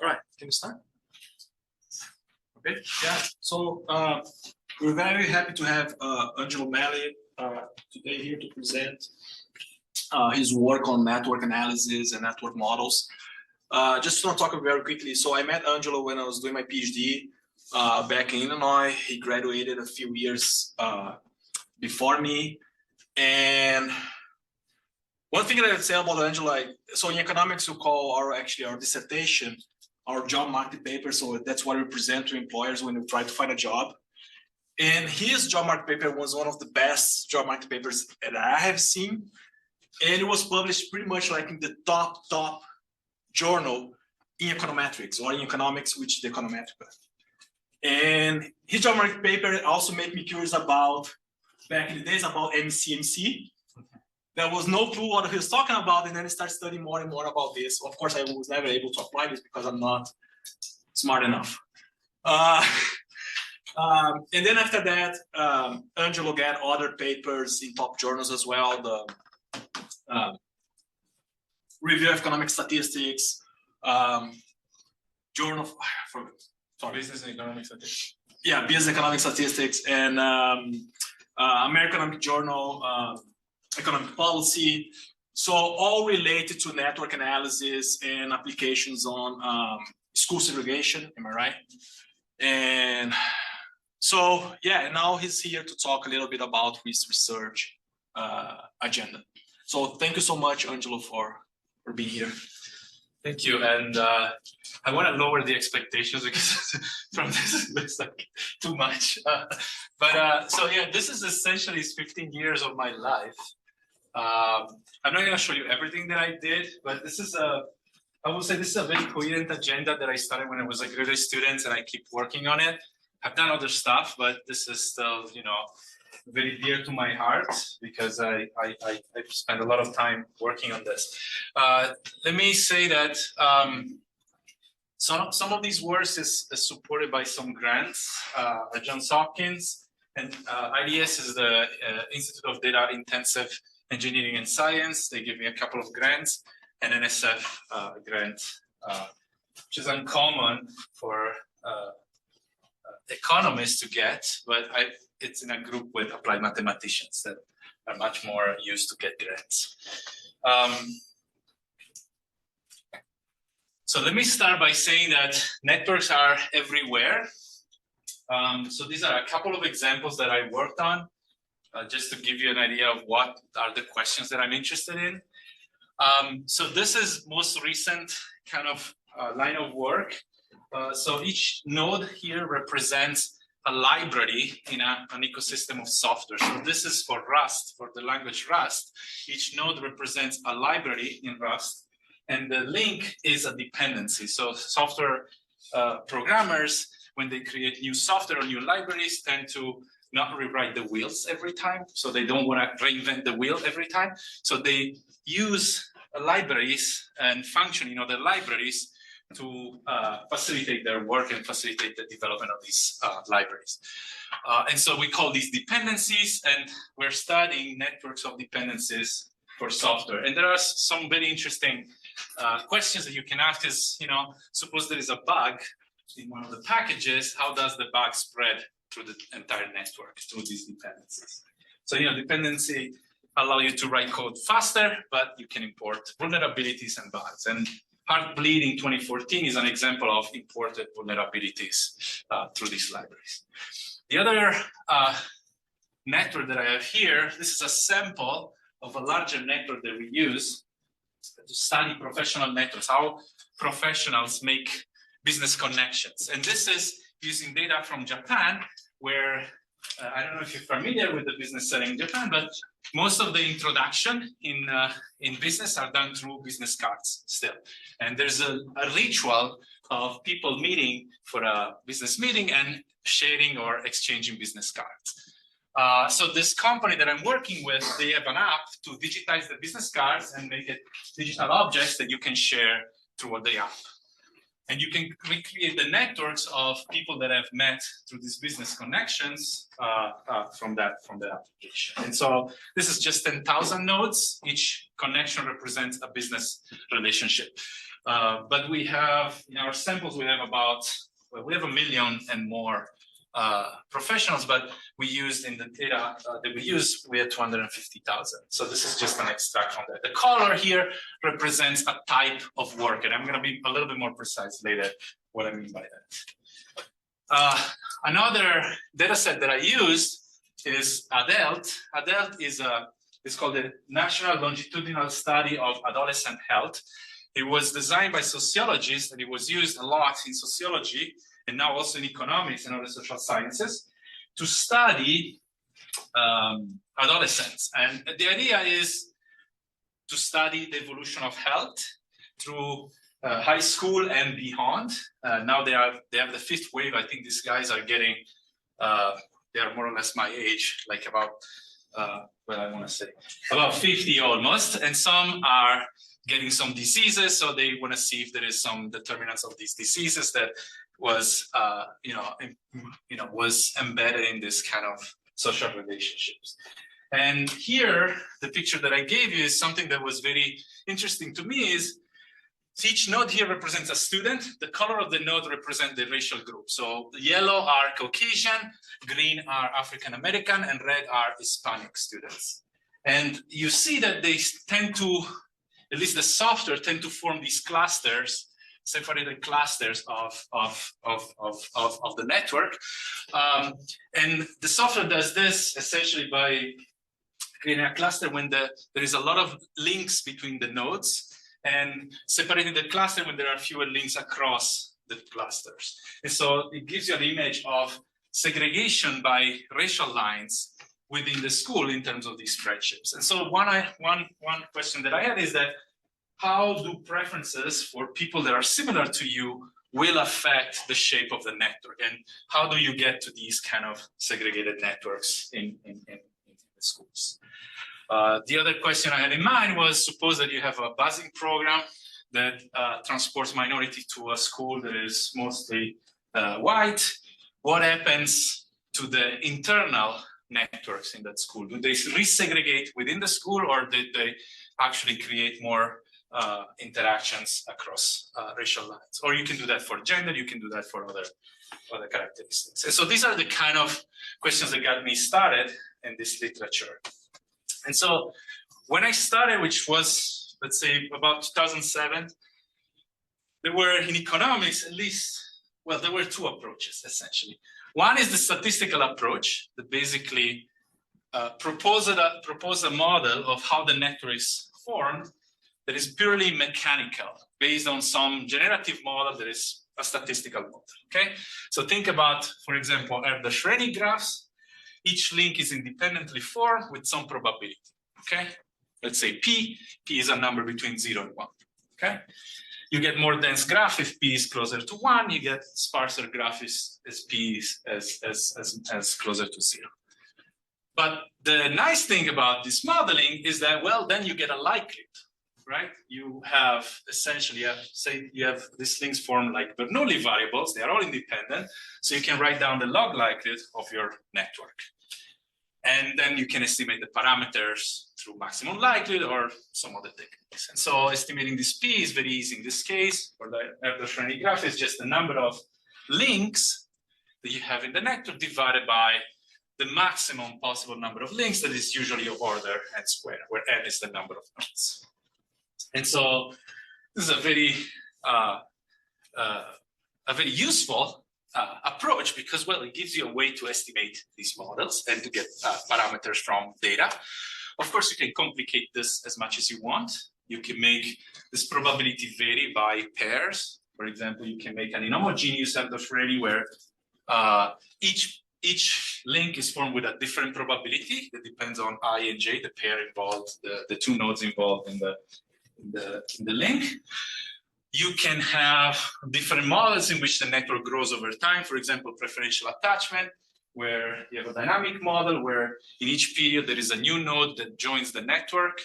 All right, can we start? Okay, yeah. So we're very happy to have Angelo Mele today here to present his work on network analysis and network models. Just want to talk very quickly. So I met Angelo when I was doing my PhD back in Illinois. He graduated a few years before me. And one thing that I'd say about Angelo, so in economics, we call our dissertation our job market paper. So that's what we present to employers when we try to find a job. And his job market paper was one of the best job market papers that I have seen. And it was published pretty much like in the top journal in econometrics, or in economics, which is the Econometrics. And his job market paper also made me curious about, back in the days, about MCMC. There was no clue what he was talking about, and then I started studying more and more about this. Of course, I was never able to apply this because I'm not smart enough. And then after that, Angelo got other papers in top journals as well. The Review of Economic Statistics, Journal of Business and Economic Statistics. Yeah, Business and Economic Statistics, and American Economic Journal, Economic Policy. So all related to network analysis and applications on school segregation. Am I right? And so, yeah, and now he's here to talk a little bit about his research agenda. So thank you so much, Angelo, for being here. Thank you. And I want to lower the expectations because from this it looks like too much. So yeah, this is essentially 15 years of my life. I'm not going to show you everything that I did, but this is I would say this is a very coherent agenda that I started when I was a graduate student, and I keep working on it. I've done other stuff, but this is still, very dear to my heart because I've spent a lot of time working on this. Let me say that some of these works is supported by some grants at Johns Hopkins, and IDS is the Institute of Data Intensive Engineering and Science. They give me a couple of grants, and NSF grant, which is uncommon for economists to get, but it's in a group with applied mathematicians that are much more used to get grants. So let me start by saying that networks are everywhere. So these are a couple of examples that I worked on, just to give you an idea of what are the questions that I'm interested in. So this is most recent kind of line of work. So each node here represents a library in an ecosystem of software. So this is for Rust, for the language Rust. Each node represents a library in Rust, and the link is a dependency. So software programmers, when they create new software or new libraries, tend to not rewrite the wheels every time. So they don't want to reinvent the wheel every time. So they use libraries and function in other libraries to facilitate their work and facilitate the development of these libraries. And so we call these dependencies, and we're studying networks of dependencies for software. And there are some very interesting questions that you can ask is, suppose there is a bug in one of the packages, how does the bug spread through the entire network through these dependencies? So, dependency allow you to write code faster, but you can import vulnerabilities and bugs. And Heartbleed in 2014 is an example of imported vulnerabilities through these libraries. The other network that I have here, this is a sample of a larger network that we use to study professional networks, how professionals make business connections. And this is using data from Japan, where I don't know if you're familiar with the business setting in Japan, but most of the introduction in business are done through business cards still. And there's a ritual of people meeting for a business meeting and sharing or exchanging business cards. So this company that I'm working with, they have an app to digitize the business cards and make it digital objects that you can share through the app. And you can recreate the networks of people that have met through these business connections from that application. And so this is just 10,000 nodes. Each connection represents a business relationship. But we have, in our samples, we have about, well, we have 1 million and more professionals, but we used in the data that we used, we had 250,000. So this is just an extract from that. The color here represents a type of work, and I'm going to be a little bit more precise later what I mean by that. Another data set that I used is ADELT. ADELT is called the National Longitudinal Study of Adolescent Health. It was designed by sociologists, and it was used a lot in sociology and now also in economics and other social sciences to study adolescents. And the idea is to study the evolution of health through high school and beyond. Now they have the fifth wave. I think these guys are getting, they are more or less my age, like about, well, I want to say about 50 almost. And some are getting some diseases. So they want to see if there is some determinants of these diseases that was, was embedded in this kind of social relationships. And here, the picture that I gave you is something that was very interesting to me is each node here represents a student. The color of the node represents the racial group. So the yellow are Caucasian, green are African American, and red are Hispanic students. And you see that they tend to, at least the software tend to form these clusters, separated clusters of the network. And the software does this essentially by creating a cluster when there is a lot of links between the nodes, and separating the cluster when there are fewer links across the clusters. And so it gives you an image of segregation by racial lines within the school in terms of these friendships. And so one question that I had is that how do preferences for people that are similar to you will affect the shape of the network? And how do you get to these kind of segregated networks in the schools? The other question I had in mind was, suppose that you have a busing program that transports minority to a school that is mostly white. What happens to the internal networks in that school? Do they resegregate within the school, or did they actually create more interactions across racial lines? Or you can do that for gender, you can do that for other characteristics. And so these are the kind of questions that got me started in this literature. And so when I started, which was, let's say, about 2007, there were in economics, at least, well, there were two approaches, essentially. One is the statistical approach that basically proposed a model of how the network is formed that is purely mechanical, based on some generative model that is a statistical model, okay? So think about, for example, Erdős-Renyi graphs. Each link is independently formed with some probability, okay? Let's say P is a number between 0 and 1, okay? You get more dense graph if P is closer to 1, you get sparser graph as P is closer to 0. But the nice thing about this modeling is that, well, then you get a likelihood, right? You have essentially, say you have these links formed like Bernoulli variables, they are all independent, so you can write down the log likelihood of your network. And then you can estimate the parameters through maximum likelihood or some other techniques. And so estimating this P is very easy in this case. For the Erdős-Renyi graph, is just the number of links that you have in the network divided by the maximum possible number of links that is usually of order n squared, where n is the number of nodes. And so this is a very useful approach because, well, it gives you a way to estimate these models and to get parameters from data. Of course, you can complicate this as much as you want. You can make this probability vary by pairs. For example, you can make an inhomogeneous Erdős-Renyi where each link is formed with a different probability that depends on I and J, the pair involved, the two nodes involved in the link. You can have different models in which the network grows over time. For example, preferential attachment, where you have a dynamic model where in each period there is a new node that joins the network,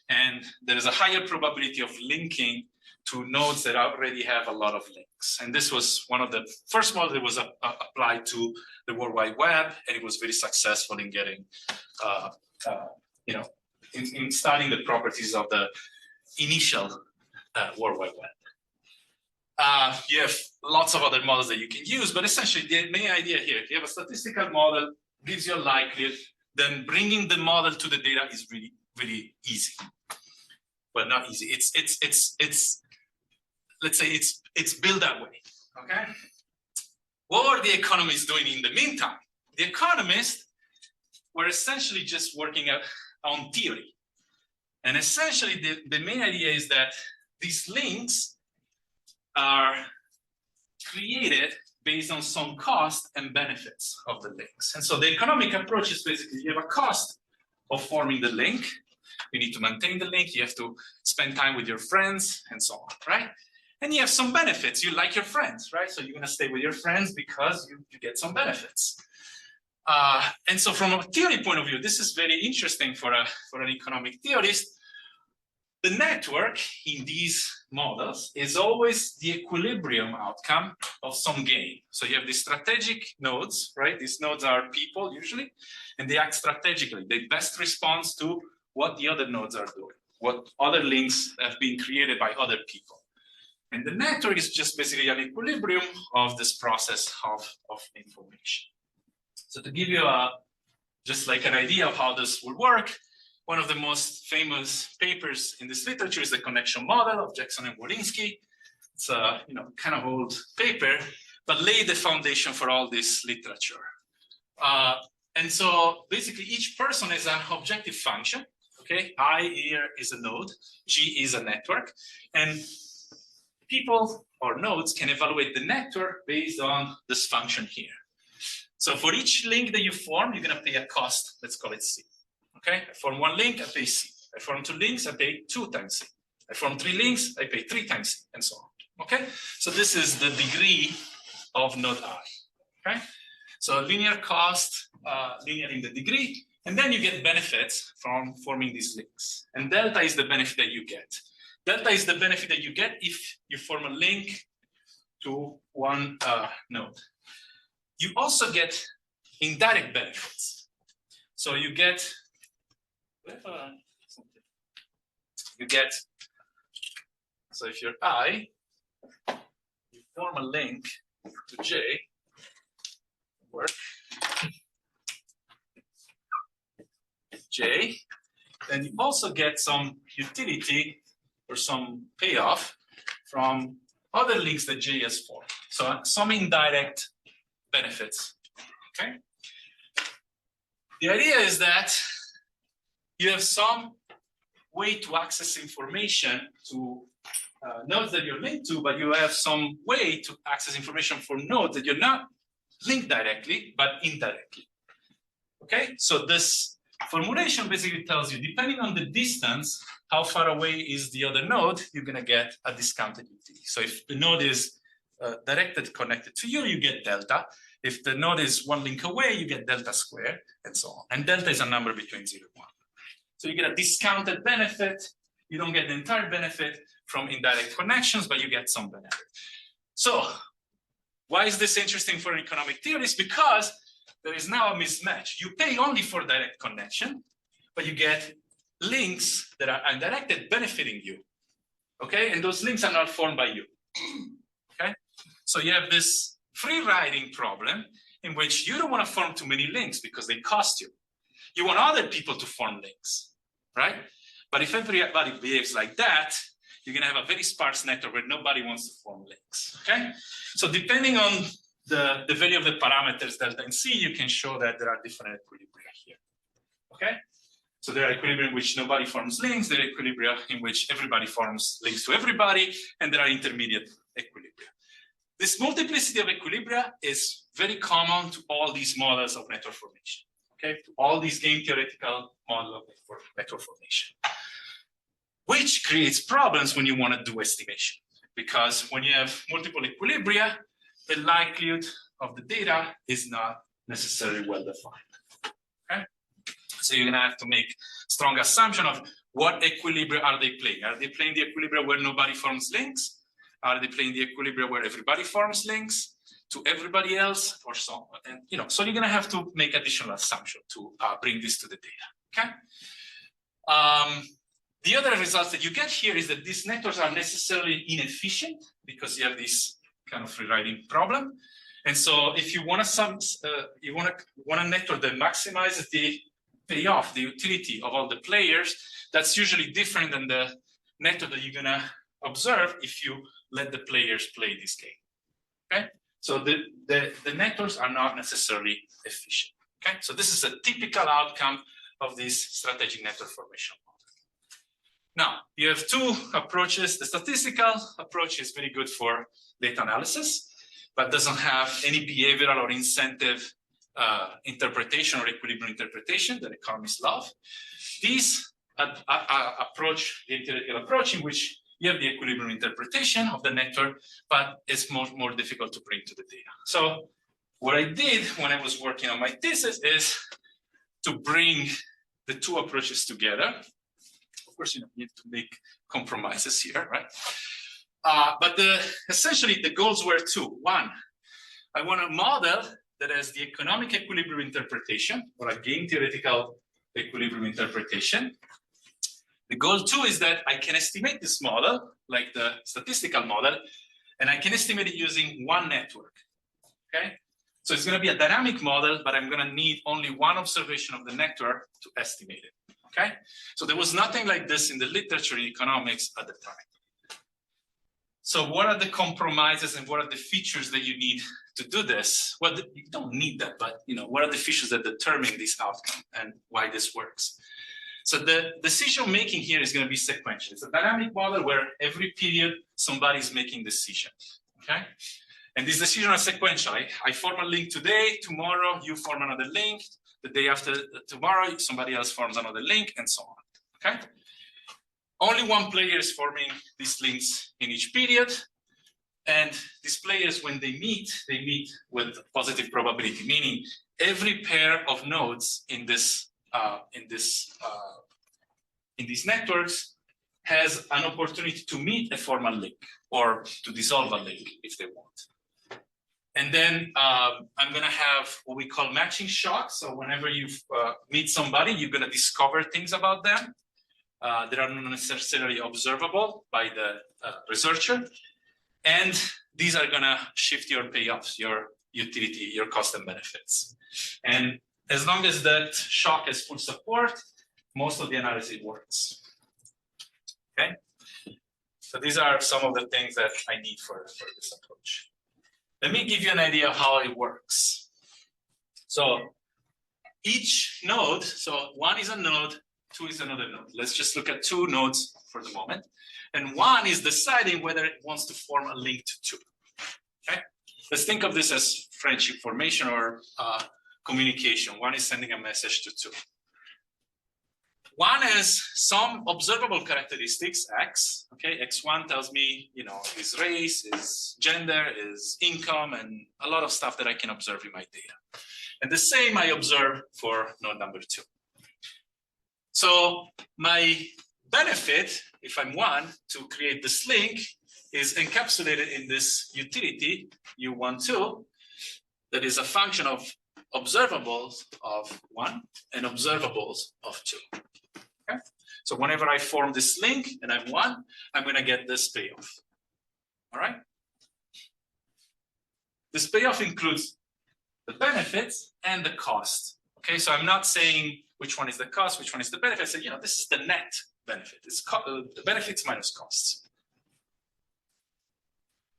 and there is a higher probability of linking to nodes that already have a lot of links. And this was one of the first models that was applied to the World Wide Web, and it was very successful in getting, in studying the properties of the initial World Wide Web. You have lots of other models that you can use, but essentially the main idea here, if you have a statistical model, gives you a likelihood, then bringing the model to the data is really, really easy. Well, not easy. It's let's say it's built that way. Okay. What were the economists doing in the meantime? The economists were essentially just working on theory. And essentially the main idea is that these links are created based on some cost and benefits of the links. And so the economic approach is basically you have a cost of forming the link. You need to maintain the link. You have to spend time with your friends and so on, right? And you have some benefits. You like your friends, right? So you're going to stay with your friends because you get some benefits. And so from a theory point of view, this is very interesting for an economic theorist. The network in these models is always the equilibrium outcome of some gain. So you have these strategic nodes, right? These nodes are people usually, and they act strategically. They best respond to what the other nodes are doing, what other links have been created by other people. And the network is just basically an equilibrium of this process of information. So to give you just like an idea of how this will work, one of the most famous papers in this literature is the connection model of Jackson and Walensky. It's a kind of old paper, but laid the foundation for all this literature. And so basically each person is an objective function. Okay, I here is a node, G is a network, and people or nodes can evaluate the network based on this function here. So for each link that you form, you're going to pay a cost. Let's call it C. Okay, I form one link, I pay C. I form two links, I pay 2 times C. I form 3 links, I pay 3 times C, and so on. Okay, so this is the degree of node I. Okay, so linear cost, linear in the degree, and then you get benefits from forming these links. And delta is the benefit that you get. Delta is the benefit that you get if you form a link to one node. You also get indirect benefits. So you get so if you're I, you form a link to J, work, J, then you also get some utility or some payoff from other links that J has formed. So some indirect benefits, okay? The idea is that you have some way to access information to nodes that you're linked to, but you have some way to access information for nodes that you're not linked directly, but indirectly. Okay, so this formulation basically tells you, depending on the distance, how far away is the other node, you're going to get a discounted utility. So if the node is connected to you, you get delta. If the node is one link away, you get delta squared, and so on. And delta is a number between 0 and 1. So you get a discounted benefit. You don't get the entire benefit from indirect connections, but you get some benefit. So why is this interesting for an economic theorist? Because there is now a mismatch. You pay only for direct connection, but you get links that are undirected benefiting you. Okay, and those links are not formed by you. Okay, so you have this free riding problem in which you don't want to form too many links because they cost you. You want other people to form links, right? But if everybody behaves like that, you're going to have a very sparse network where nobody wants to form links, okay? So depending on the value of the parameters delta and C, you can show that there are different equilibria here, okay? So there are equilibria in which nobody forms links, there are equilibria in which everybody forms links to everybody, and there are intermediate equilibria. This multiplicity of equilibria is very common to all these models of network formation, okay? To all these game theoretical models of network formation, which creates problems when you want to do estimation. Because when you have multiple equilibria, the likelihood of the data is not necessarily well defined, okay? So you're going to have to make strong assumption of what equilibria are they playing. Are they playing the equilibria where nobody forms links? Are they playing the equilibria where everybody forms links to everybody else, or so on? And so you're going to have to make additional assumption to bring this to the data. Okay. The other results that you get here is that these networks are necessarily inefficient because you have this kind of rewriting problem. And so if you want a network that maximizes the payoff, the utility of all the players, that's usually different than the network that you're gonna observe if you let the players play this game. Okay, so the networks are not necessarily efficient. Okay, so this is a typical outcome of this strategic network formation model. Now, you have two approaches. The statistical approach is very good for data analysis, but doesn't have any behavioral or incentive interpretation or equilibrium interpretation that economists love. These approach, the theoretical approach, in which you have the equilibrium interpretation of the network, but it's more difficult to bring to the data. So what I did when I was working on my thesis is to bring the two approaches together. Of course, you need to make compromises here, right? But essentially, the goals were two. One, I want a model that has the economic equilibrium interpretation, or a game theoretical equilibrium interpretation. The goal two is that I can estimate this model, like the statistical model, and I can estimate it using one network, okay? So it's gonna be a dynamic model, but I'm gonna need only one observation of the network to estimate it, okay? So there was nothing like this in the literature in economics at the time. So what are the compromises and what are the features that you need to do this? Well, you don't need that, but what are the features that determine this outcome and why this works? So the decision-making here is going to be sequential. It's a dynamic model where every period somebody's making decisions, okay? And these decisions are sequential. I form a link today, tomorrow you form another link, the day after tomorrow somebody else forms another link, and so on, okay? Only one player is forming these links in each period, and these players, when they meet with positive probability, meaning every pair of nodes in these networks has an opportunity to meet a formal link or to dissolve a link if they want. And then I'm gonna have what we call matching shocks. So whenever you meet somebody, you're gonna discover things about them that are not necessarily observable by the researcher. And these are gonna shift your payoffs, your utility, your cost and benefits. And as long as that shock has full support, most of the analysis works, okay? So these are some of the things that I need for this approach. Let me give you an idea of how it works. So each node, so one is a node, two is another node. Let's just look at two nodes for the moment. And one is deciding whether it wants to form a link to two, okay? Let's think of this as friendship formation or communication. One is sending a message to two. One has some observable characteristics, X, okay? X1 tells me, his race, his gender, his income, and a lot of stuff that I can observe in my data. And the same I observe for node number two. So my benefit, if I'm one, to create this link is encapsulated in this utility, U12, that is a function of observables of one and observables of two. Okay? So whenever I form this link and I'm one, I'm going to get this payoff. All right? This payoff includes the benefits and the cost. Okay, so I'm not saying which one is the cost, which one is the benefit. I say, this is the net benefit. It's the benefits minus costs.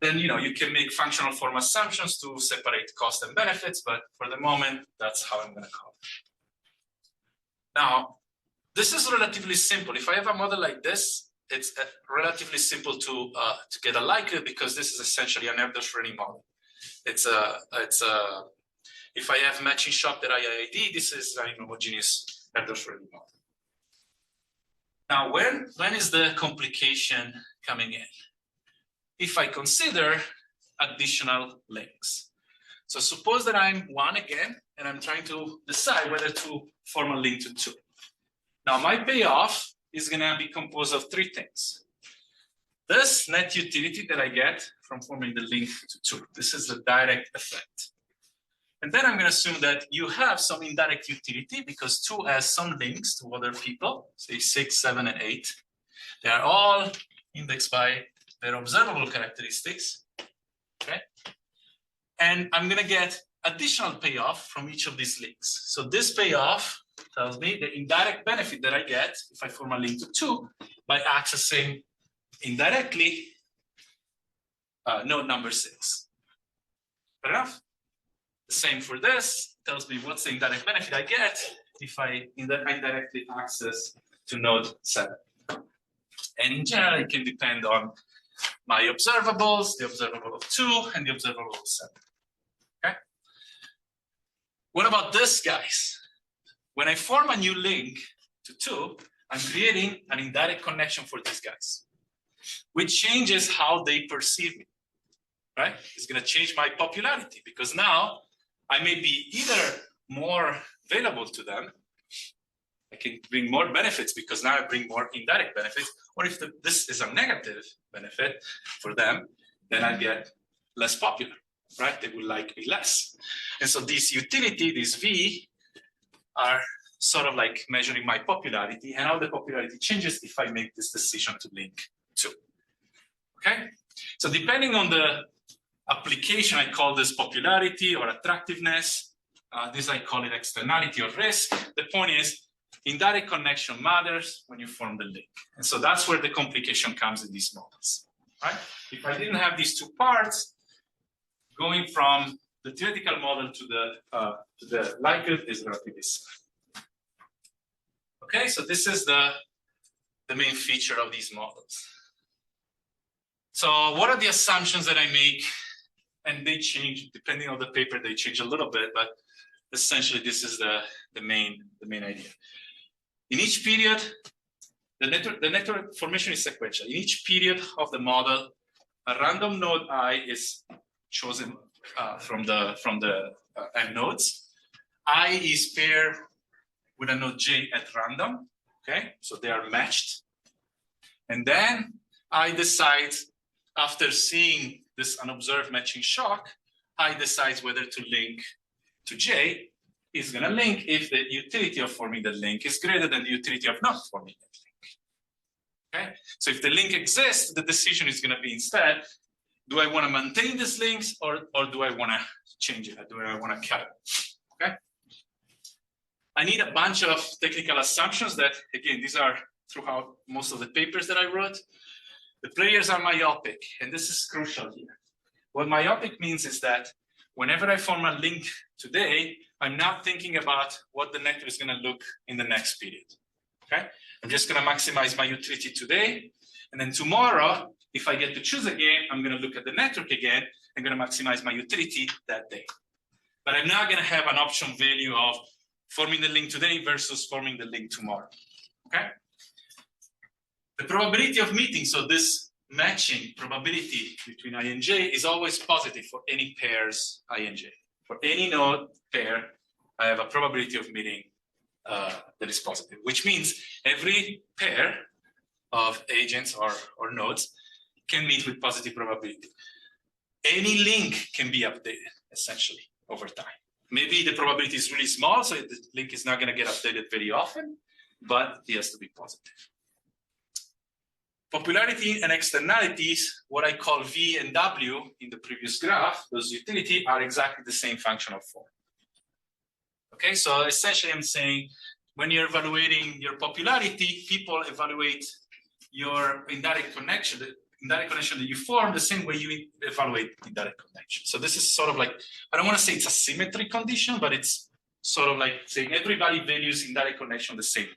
Then, you can make functional form assumptions to separate cost and benefits, but for the moment, that's how I'm going to call it. Now, this is relatively simple. If I have a model like this, it's relatively simple to get a likelihood because this is essentially an Erdős-Rényi model. If I have matching shock that IID, this is an homogeneous Erdős-Rényi model. Now, when is the complication coming in? If I consider additional links. So suppose that I'm one again, and I'm trying to decide whether to form a link to two. Now, my payoff is going to be composed of three things. This net utility that I get from forming the link to two. This is the direct effect. And then I'm going to assume that you have some indirect utility because two has some links to other people, say 6, 7, and 8. They are all indexed by their observable characteristics. Okay. And I'm going to get additional payoff from each of these links. So this payoff tells me the indirect benefit that I get if I form a link to 2 by accessing indirectly node number 6. Fair enough? The same for this, tells me what's the indirect benefit I get if I indirectly access to node 7. And in general, it can depend on my observables, the observable of 2 and the observable of 7. Okay. What about this, guys? When I form a new link to 2, I'm creating an indirect connection for these guys, which changes how they perceive me, right? It's going to change my popularity because now I may be either more available to them, I can bring more benefits because now I bring more indirect benefits, or if this is a negative benefit for them, then I get less popular, right? They will like me less. And so this utility, this V, are sort of like measuring my popularity and how the popularity changes if I make this decision to link to. Okay? So depending on the application, I call this popularity or attractiveness. This I call it externality or risk. The point is, indirect connection matters when you form the link. And so that's where the complication comes in these models, right? If I didn't have these two parts, going from the theoretical model to the likelihood is relatively simple. Okay, so this is the main feature of these models. So what are the assumptions that I make? And they change, depending on the paper, they change a little bit, but essentially this is the main idea. In each period, the network formation is sequential. In each period of the model, a random node I is chosen from the M nodes. I is paired with a node J at random. Okay, so they are matched. And then I decide, after seeing this unobserved matching shock, I decide whether to link to J. Is going to link if the utility of forming the link is greater than the utility of not forming that link. Okay, so if the link exists, the decision is going to be instead, do I want to maintain this link or do I want to change it? Do I want to cut it? Okay. I need a bunch of technical assumptions that, again, these are throughout most of the papers that I wrote. The players are myopic, and this is crucial here. What myopic means is that whenever I form a link today, I'm not thinking about what the network is going to look in the next period. Okay, I'm just going to maximize my utility today, and then tomorrow, if I get to choose again, I'm going to look at the network again. I'm going to maximize my utility that day. But I'm not going to have an option value of forming the link today versus forming the link tomorrow. Okay. The probability of meeting, so this matching probability between I and J is always positive for any pairs I and J. For any node pair, I have a probability of meeting that is positive, which means every pair of agents or nodes can meet with positive probability. Any link can be updated, essentially, over time. Maybe the probability is really small, so the link is not going to get updated very often, but it has to be positive. Popularity and externalities, what I call V and W in the previous graph, those utility are exactly the same functional form. Okay, so essentially I'm saying when you're evaluating your popularity, people evaluate your indirect connection, the indirect connection that you form the same way you evaluate indirect connection. So this is sort of like, I don't want to say it's a symmetry condition, but it's sort of like saying everybody values indirect connection the same way.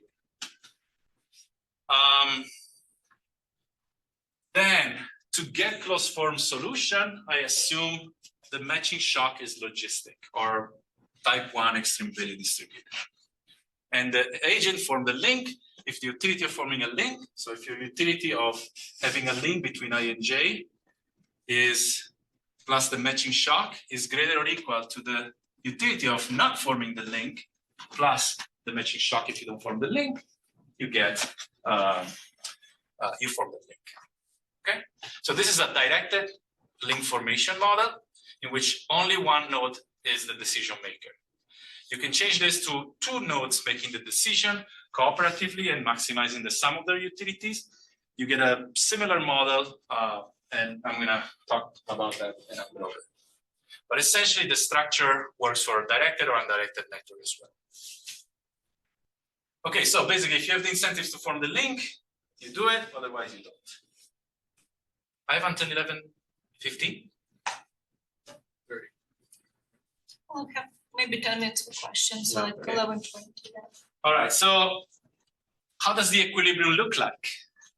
Then to get closed form solution, I assume the matching shock is logistic or type 1 extreme value distributed. And the agent form the link if the utility of forming a link, so if your utility of having a link between I and J is plus the matching shock is greater or equal to the utility of not forming the link plus the matching shock if you don't form the link, you get, you form the link. Okay, so this is a directed link formation model in which only one node is the decision maker. You can change this to two nodes making the decision cooperatively and maximizing the sum of their utilities. you get a similar model, and I'm going to talk about that in a little bit. But essentially, the structure works for a directed or undirected network as well. Okay, so basically, if you have the incentives to form the link, you do it, otherwise you don't. I have until 11:15. We'll have maybe 10 minutes for questions, so like Okay. 11:20. All right, so how does the equilibrium look like?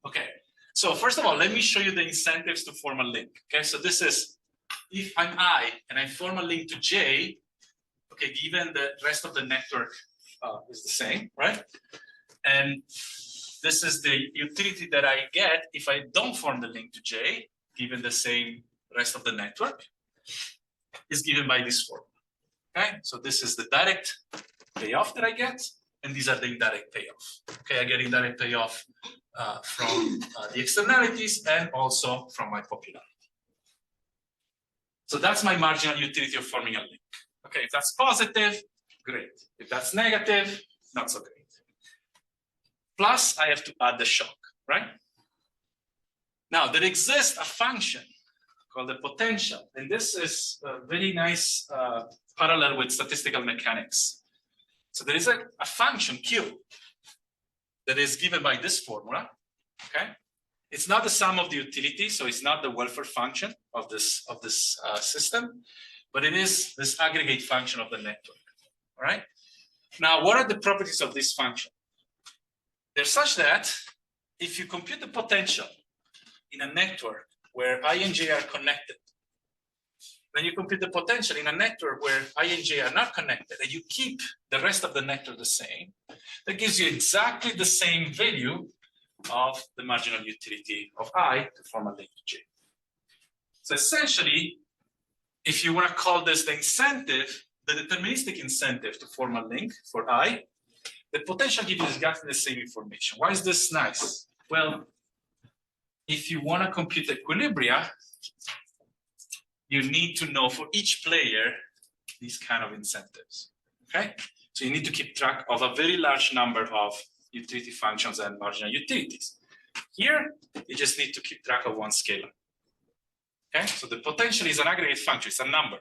Okay, so first of all, let me show you the incentives to form a link. Okay, so this is, if I'm I and I form a link to J, okay, given the rest of the network is the same, right? And this is the utility that I get if I don't form the link to J, given the same rest of the network, is given by this formula. Okay, so this is the direct payoff that I get, and these are the indirect payoff. Okay, I get indirect payoff from the externalities and also from my popularity. So that's my marginal utility of forming a link. Okay, if that's positive, great. If that's negative, not so great. Plus, I have to add the shock, right? Now, there exists a function called the potential, and this is a very nice parallel with statistical mechanics. So there is a function Q that is given by this formula, okay? It's not the sum of the utility, so it's not the welfare function of this system, but it is this aggregate function of the network, all right? Now, what are the properties of this function? They're such that if you compute the potential in a network where I and J are connected, then you compute the potential in a network where I and J are not connected, and you keep the rest of the network the same, that gives you exactly the same value of the marginal utility of I to form a link to J. So essentially, if you want to call this the incentive, the deterministic incentive to form a link for I, the potential gives you exactly the same information. Why is this nice? Well, if you want to compute equilibria, you need to know for each player these kind of incentives. Okay? So you need to keep track of a very large number of utility functions and marginal utilities. Here, you just need to keep track of one scalar. Okay? So the potential is an aggregate function, it's a number.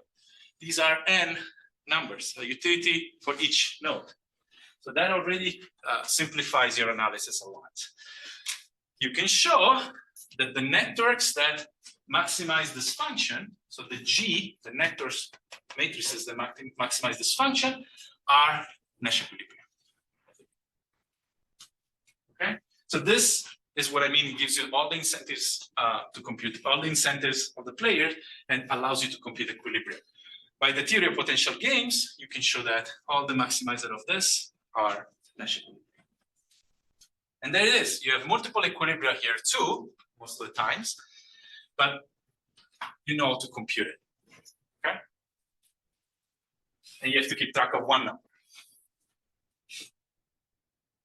These are n numbers, a utility for each node. So that already simplifies your analysis a lot. You can show that the networks that maximize this function, so the G, the networks matrices that maximize this function, are Nash equilibrium. Okay, so this is what I mean. It gives you all the incentives to compute all the incentives of the player and allows you to compute equilibrium. By the theory of potential games, you can show that all the maximizer of this are Nash equilibrium. And there it is. You have multiple equilibria here too, most of the times, but you know how to compute it. Okay? And you have to keep track of one number.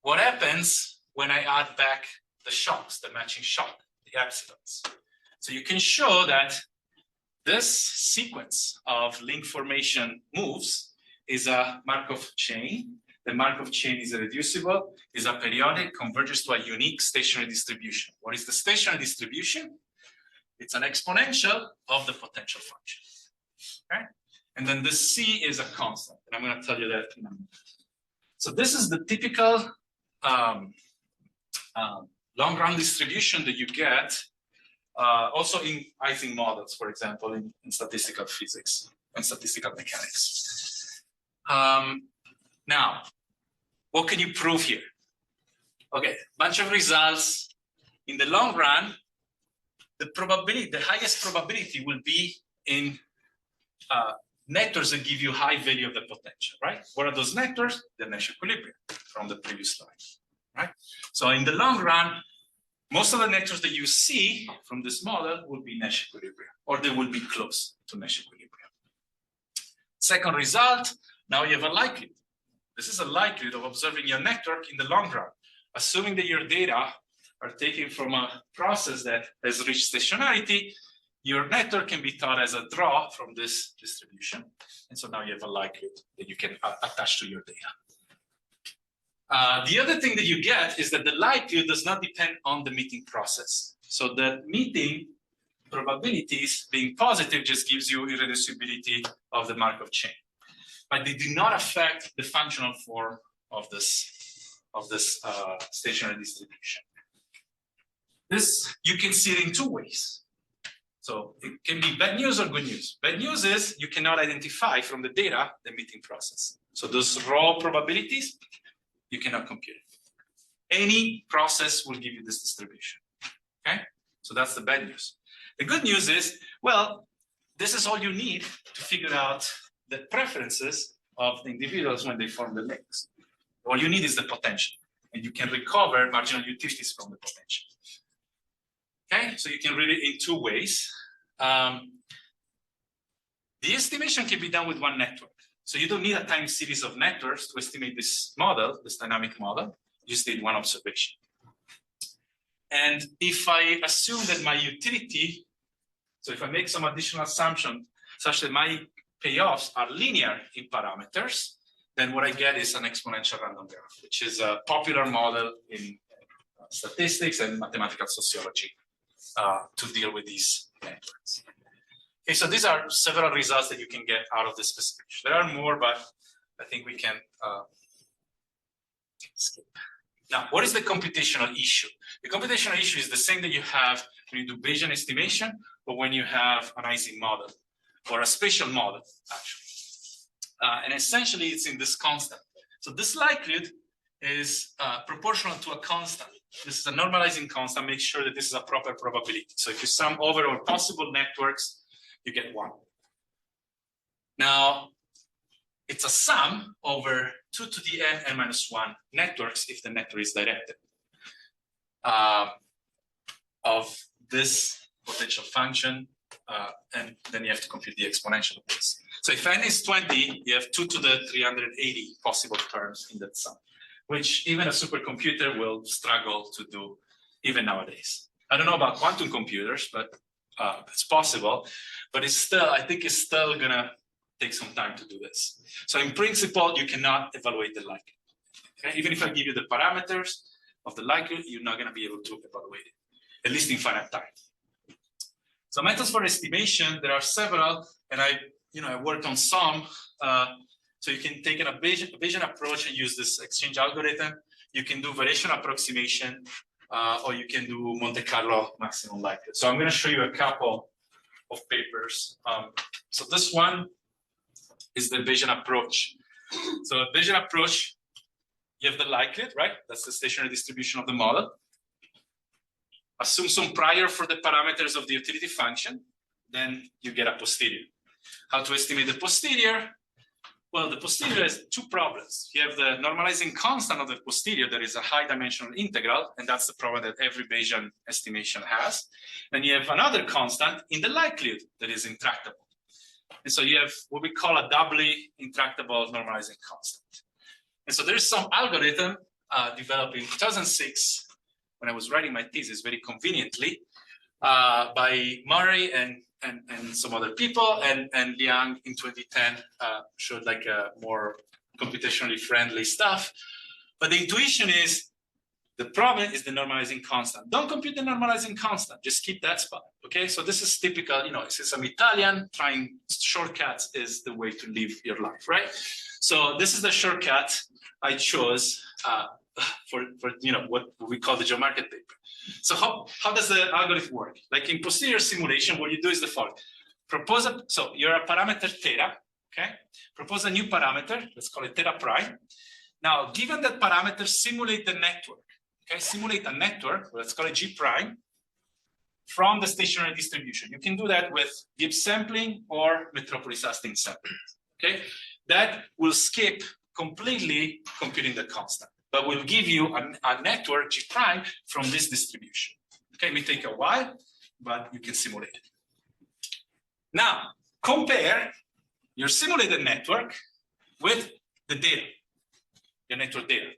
What happens when I add back the shocks, the matching shock, the epsilons? So you can show that this sequence of link formation moves is a Markov chain. The Markov chain is irreducible, is a periodic, converges to a unique stationary distribution. What is the stationary distribution? It's an exponential of the potential function. Okay? And then this C is a constant, and I'm going to tell you that in a minute. So this is the typical long-run distribution that you get also in Ising models, for example, in statistical physics and statistical mechanics. Now, what can you prove here? Okay, bunch of results. In the long run, the probability, the highest probability will be in networks that give you high value of the potential, right? What are those networks? The Nash equilibrium from the previous slide, right? So in the long run, most of the networks that you see from this model will be Nash equilibrium, or they will be close to Nash equilibrium. Second result, now you have a likelihood. This is a likelihood of observing your network in the long run, assuming that your data are taken from a process that has reached stationarity. Your network can be thought as a draw from this distribution. And so now you have a likelihood that you can attach to your data. The other thing that you get is that the likelihood does not depend on the meeting process. So the meeting probabilities being positive just gives you irreducibility of the Markov chain, but they do not affect the functional form of this stationary distribution. This you can see it in two ways. So it can be bad news or good news. Bad news is you cannot identify from the data the meeting process. So those raw probabilities, you cannot compute it. Any process will give you this distribution. Okay, so that's the bad news. The good news is, well, this is all you need to figure out the preferences of the individuals when they form the links. All you need is the potential, and you can recover marginal utilities from the potential. Okay, so you can read it in two ways. The estimation can be done with one network. So you don't need a time series of networks to estimate this model, this dynamic model. You just need one observation. And if I assume that my utility, so if I make some additional assumption such that my payoffs are linear in parameters, then what I get is an exponential random graph, which is a popular model in statistics and mathematical sociology to deal with these networks. Okay, so these are several results that you can get out of this specification. There are more, but I think we can skip. Now, what is the computational issue? The computational issue is the same that you have when you do Bayesian estimation or when you have an Ising model or a spatial model, actually. And essentially, it's in this constant. So this likelihood is proportional to a constant. This is a normalizing constant. Make sure that this is a proper probability. So if you sum over all possible networks, you get 1. Now, it's a sum over 2 to the n minus 1 networks if the network is directed of this potential function, and then you have to compute the exponential of this. So if n is 20, you have 2 to the 380 possible terms in that sum, which even a supercomputer will struggle to do even nowadays. I don't know about quantum computers, but it's possible, but it's still, I think it's still gonna take some time to do this. So in principle, you cannot evaluate the likelihood. Okay? Even if I give you the parameters of the likelihood, you're not gonna be able to evaluate it, at least in finite time. So methods for estimation, there are several, and I worked on some. So you can take a Bayesian approach and use this exchange algorithm. You can do variation approximation, or you can do Monte Carlo maximum likelihood. So I'm going to show you a couple of papers. So this one is the Bayesian approach. So Bayesian approach, you have the likelihood, right? That's the stationary distribution of the model. Assume some prior for the parameters of the utility function, then you get a posterior. How to estimate the posterior? Well, the posterior has two problems. You have the normalizing constant of the posterior that is a high dimensional integral, and that's the problem that every Bayesian estimation has. And you have another constant in the likelihood that is intractable. And so you have what we call a doubly intractable normalizing constant. And so there's some algorithm developed in 2006 when I was writing my thesis very conveniently by Murray and some other people, and Liang in 2010 showed like a more computationally friendly stuff. But the intuition is the problem is the normalizing constant. Don't compute the normalizing constant, just keep that spot. Okay, so this is typical, since I'm Italian, trying shortcuts is the way to live your life, right? So this is the shortcut I chose for what we call the Joe Market paper. So how does the algorithm work? Like in posterior simulation, what you do is the following. So you're a parameter theta, okay? Propose a new parameter, let's call it theta prime. Now, given that parameter, simulate the network, okay? Simulate a network, let's call it G prime, from the stationary distribution. You can do that with Gibbs sampling or Metropolis-Hastings sampling, okay? That will skip completely computing the constant, but will give you a network G prime from this distribution. Okay, it may take a while, but you can simulate it. Now, compare your simulated network with the data, your network data.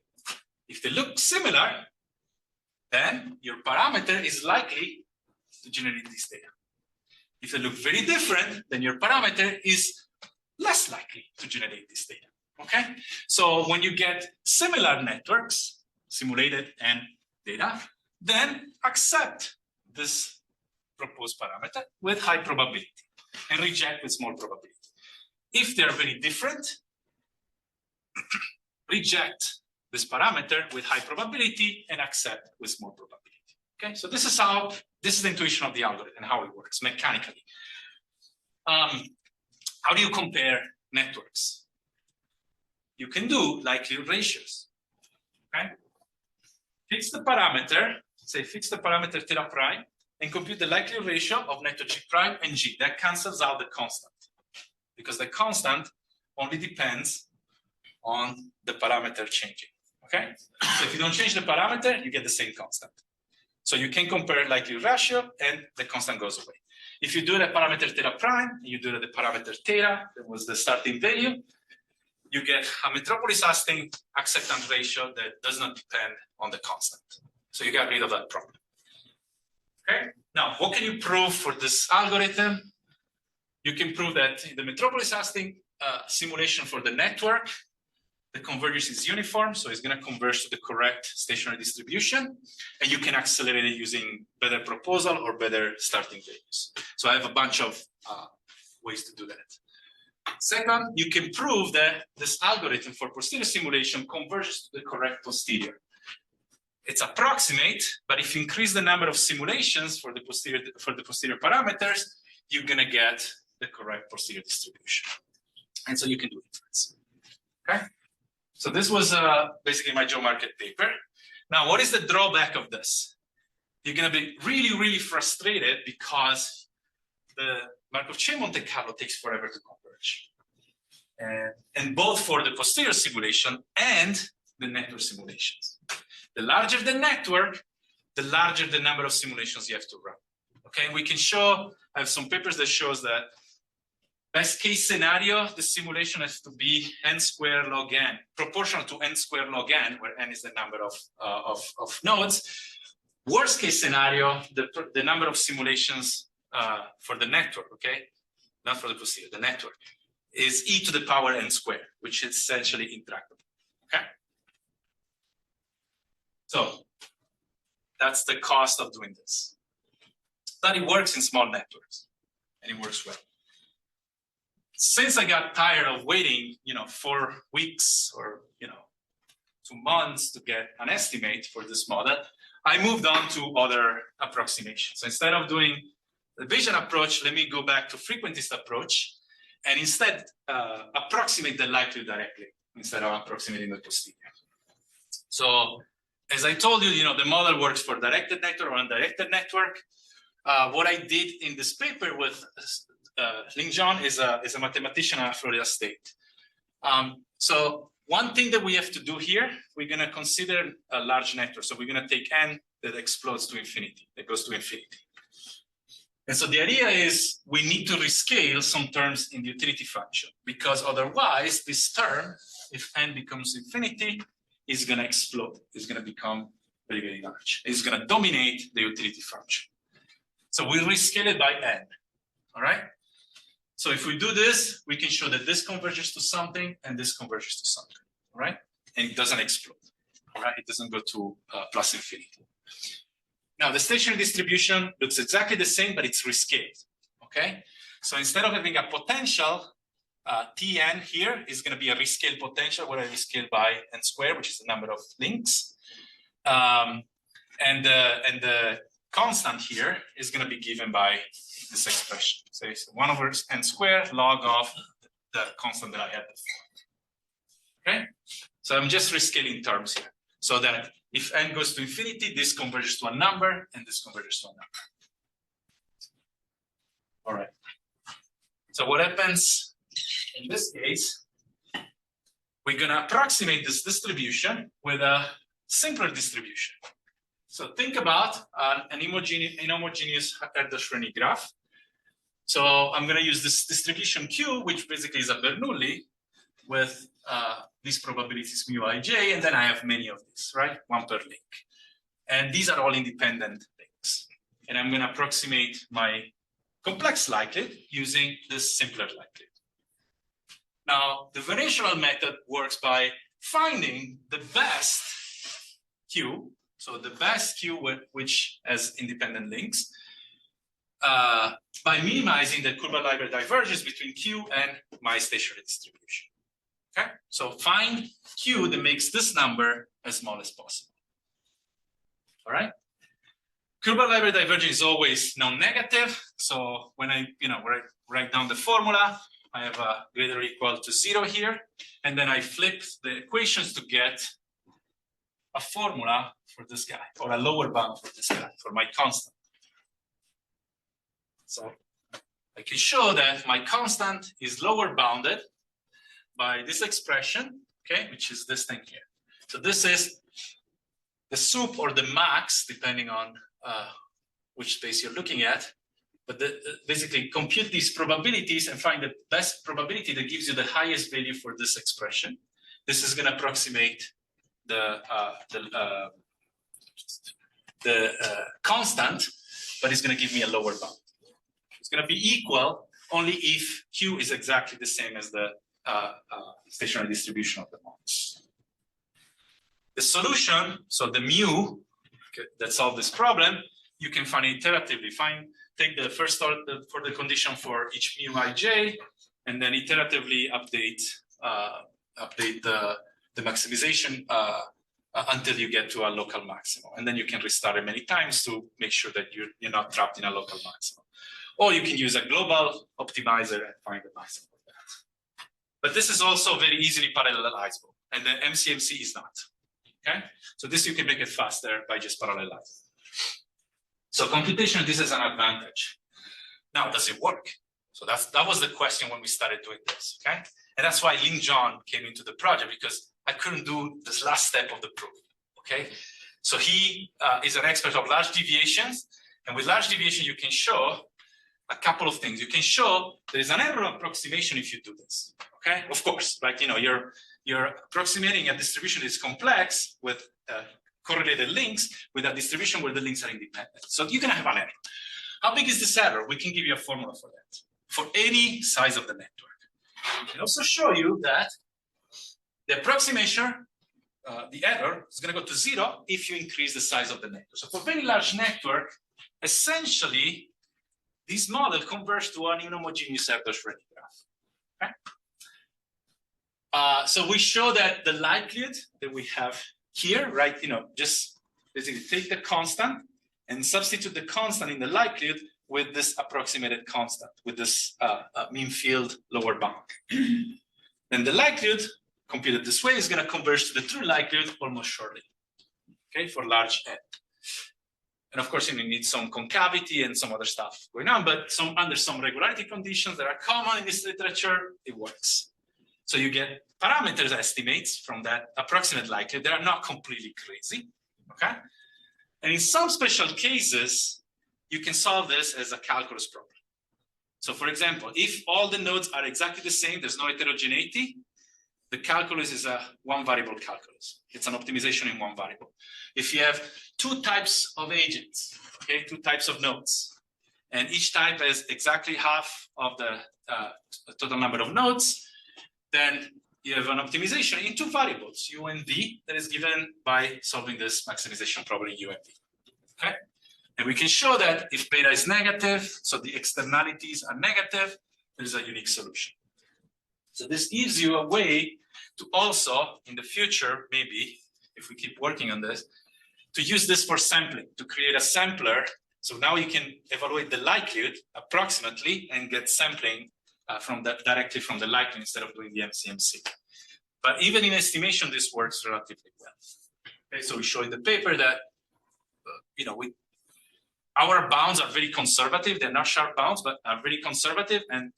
If they look similar, then your parameter is likely to generate this data. If they look very different, then your parameter is less likely to generate this data. Okay, so when you get similar networks, simulated and data, then accept this proposed parameter with high probability and reject with small probability. If they're very different, reject this parameter with high probability and accept with small probability. Okay, so this is the intuition of the algorithm and how it works mechanically. How do you compare networks? You can do likelihood ratios. Okay, fix the parameter, say fix the parameter theta prime, and compute the likelihood ratio of network G prime and G. That cancels out the constant, because the constant only depends on the parameter changing. Okay, so if you don't change the parameter, you get the same constant. So you can compare likelihood ratio and the constant goes away. If you do the parameter theta prime, you do the parameter theta, that was the starting value, you get a metropolis asking acceptance ratio that does not depend on the constant. So you get rid of that problem. Okay, now what can you prove for this algorithm? You can prove that in the metropolis asking simulation for the network, the convergence is uniform, so it's going to converge to the correct stationary distribution, and you can accelerate it using better proposal or better starting values. So I have a bunch of ways to do that. Second, you can prove that this algorithm for posterior simulation converges to the correct posterior. It's approximate, but if you increase the number of simulations for the posterior parameters, you're going to get the correct posterior distribution. And so you can do inference. Okay? So this was basically my Joe Market paper. Now, what is the drawback of this? You're going to be really, really frustrated because the Markov chain Monte Carlo takes forever to converge. And both for the posterior simulation and the network simulations. The larger the network, the larger the number of simulations you have to run. Okay, we can show, I have some papers that shows that best case scenario, the simulation has to be n squared log n, proportional to n squared log n, where n is the number of nodes. Worst case scenario, the number of simulations for the network, okay, not for the posterior, the network, is e to the power n squared, which is essentially intractable. Okay. So that's the cost of doing this. But it works in small networks, and it works well. Since I got tired of waiting, 4 weeks or 2 months to get an estimate for this model, I moved on to other approximations. So instead of doing the Bayesian approach, let me go back to frequentist approach, and instead approximate the likelihood directly instead of approximating the posterior. So as I told you, the model works for directed network or undirected network. What I did in this paper with Ling John is a mathematician at Florida State. So one thing that we have to do here, we're going to consider a large network. So we're going to take n that explodes to infinity, that goes to infinity. And so the idea is we need to rescale some terms in the utility function, because otherwise this term, if n becomes infinity, is going to explode. It's going to become very, very large. It's going to dominate the utility function. So we rescale it by n, all right? So if we do this, we can show that this converges to something and this converges to something, all right? And it doesn't explode, all right? It doesn't go to plus infinity. Now, the stationary distribution looks exactly the same, but it's rescaled, okay? So instead of having a potential, Tn here is going to be a rescaled potential, where I rescale by n squared, which is the number of links. And the constant here is going to be given by this expression. So it's 1 over n squared log of the constant that I had before. Okay? So I'm just rescaling terms here, so that if n goes to infinity, this converges to a number, and this converges to a number. All right. So what happens in this case, we're going to approximate this distribution with a simpler distribution. So think about an inhomogeneous Erdős-Rényi graph. So I'm going to use this distribution Q, which basically is a Bernoulli with these probabilities mu ij, and then I have many of these, right? 1 per link. And these are all independent links. And I'm going to approximate my complex likelihood using this simpler likelihood. Now, the variational method works by finding the best Q, so the best Q which has independent links, by minimizing the Kullbaum library divergence between Q and my stationary distribution. Okay, so find Q that makes this number as small as possible. All right. Kullbaum library divergence is always non-negative. So when I write down the formula, I have a greater or equal to 0 here, and then I flip the equations to get a formula for this guy, or a lower bound for this guy, for my constant. So I can show that my constant is lower bounded by this expression, okay, which is this thing here. So this is the sup or the max, depending on which space you're looking at. But basically compute these probabilities and find the best probability that gives you the highest value for this expression. This is going to approximate the constant, but it's going to give me a lower bound. It's going to be equal only if Q is exactly the same as the stationary distribution of the modes. The solution, so the mu that solves this problem, you can find iteratively. Take the first order for the condition for each mu ij, and then iteratively update the maximization until you get to a local maximum, and then you can restart it many times to make sure that you're not trapped in a local maximum. Or you can use a global optimizer and find the maximum of that. But this is also very easily parallelizable, and the MCMC is not. Okay, so this you can make it faster by just parallelizing. So computation, this is an advantage. Now, does it work? So that was the question when we started doing this, okay? And that's why Lin John came into the project, because I couldn't do this last step of the proof, okay? So he is an expert of large deviations, and with large deviation, you can show a couple of things. You can show there is an error approximation if you do this, okay? Of course, like, you're approximating a distribution that is complex with correlated links with a distribution where the links are independent. So you're going to have an error. How big is this error? We can give you a formula for that, for any size of the network. We can also show you that the approximation, the error, is going to go to 0 if you increase the size of the network. So for very large network, essentially, this model converges to an inhomogeneous R-Schrodinger's graph. Okay? So we show that the likelihood that we have here, right, just basically take the constant and substitute the constant in the likelihood with this approximated constant, with this mean field lower bound. Then the likelihood, computed this way, is going to converge to the true likelihood almost shortly, okay, for large N. And of course, you need some concavity and some other stuff going on, but under some regularity conditions that are common in this literature, it works. So you get parameters estimates from that approximate likelihood that are not completely crazy, okay? And in some special cases, you can solve this as a calculus problem. So for example, if all the nodes are exactly the same, there's no heterogeneity, the calculus is a one variable calculus. It's an optimization in one variable. If you have two types of agents, okay, two types of nodes, and each type has exactly half of the total number of nodes, then you have an optimization in two variables, U and V, that is given by solving this maximization problem in U and V. Okay? And we can show that if beta is negative, so the externalities are negative, there is a unique solution. So this gives you a way to also, in the future, maybe, if we keep working on this, to use this for sampling, to create a sampler. So now you can evaluate the likelihood approximately and get sampling directly from the likelihood instead of doing the MCMC. But even in estimation, this works relatively well. Okay, so we show in the paper that our bounds are very conservative. They're not sharp bounds, but are very conservative, and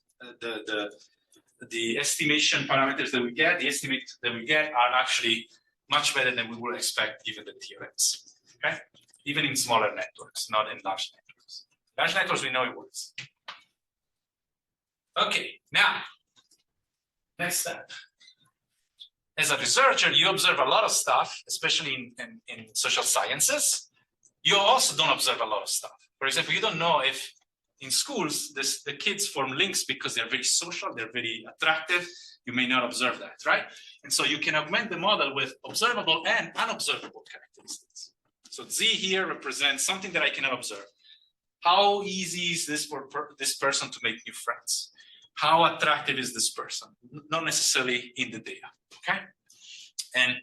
the estimation parameters that we get, the estimates that we get, are actually much better than we would expect given the theorems. Okay, even in smaller networks, not in large networks. Large networks, we know it works. Okay, now, next step. As a researcher, you observe a lot of stuff, especially in social sciences. You also don't observe a lot of stuff. For example, you don't know if in schools, the kids form links because they're very social, they're very attractive. You may not observe that, right? And so you can augment the model with observable and unobservable characteristics. So Z here represents something that I cannot observe. How easy is this for this person to make new friends? How attractive is this person? Not necessarily in the data, okay? And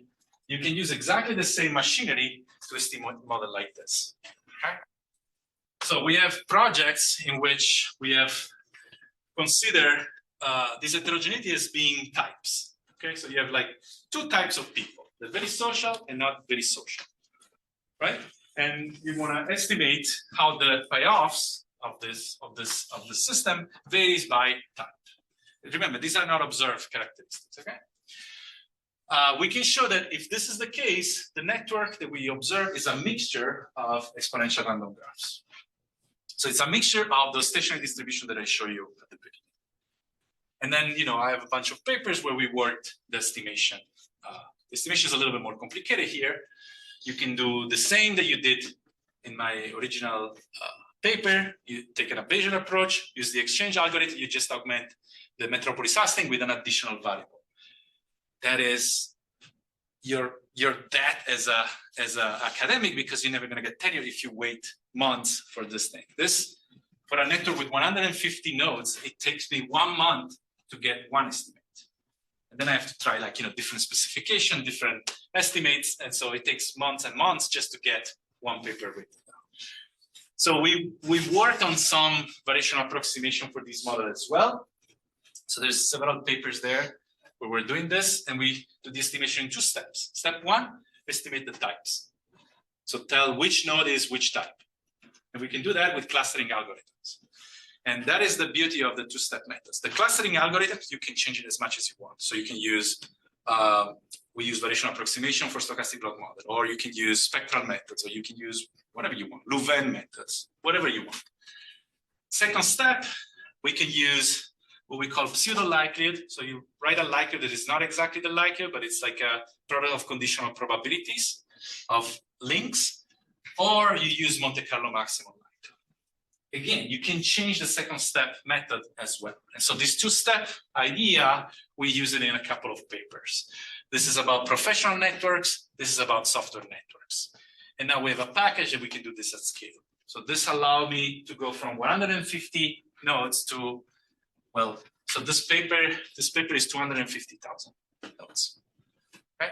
you can use exactly the same machinery to estimate a model like this, okay? So we have projects in which we have considered this heterogeneity as being types, okay? So you have like two types of people, they're very social and not very social, right? And you want to estimate how the payoffs of the system varies by type. Remember, these are not observed characteristics, okay? We can show that if this is the case, the network that we observe is a mixture of exponential random graphs. So it's a mixture of the stationary distribution that I showed you at the beginning. And then, you know, I have a bunch of papers where we worked the estimation. The estimation is a little bit more complicated here. You can do the same that you did in my original paper. You take an Bayesian approach, use the exchange algorithm, you just augment the metropolis hashing with an additional variable. That is your debt as a academic, because you're never going to get tenure if you wait months for this thing. This, for a network with 150 nodes, it takes me 1 month to get one estimate. And then I have to try, like, you know, different specification, different estimates. And so it takes months and months just to get one paper written down. So we worked on some variational approximation for this model as well. So there's several papers there where we're doing this, and we do the estimation in 2 steps. Step 1, estimate the types. So tell which node is which type. And we can do that with clustering algorithms. And that is the beauty of the 2-step methods. The clustering algorithms, you can change it as much as you want. So you can use, we use variational approximation for stochastic block model, or you can use spectral methods, or you can use whatever you want, Louvain methods, whatever you want. Second step, we can use what we call pseudo likelihood. So you write a likelihood that is not exactly the likelihood, but it's like a product of conditional probabilities of links, or you use Monte Carlo maximum likelihood. Again, you can change the second step method as well. And so this 2-step idea, we use it in a couple of papers. This is about professional networks. This is about software networks. And now we have a package that we can do this at scale. So this allowed me to go from 150 nodes to, well, so this paper is 250,000 nodes. Okay.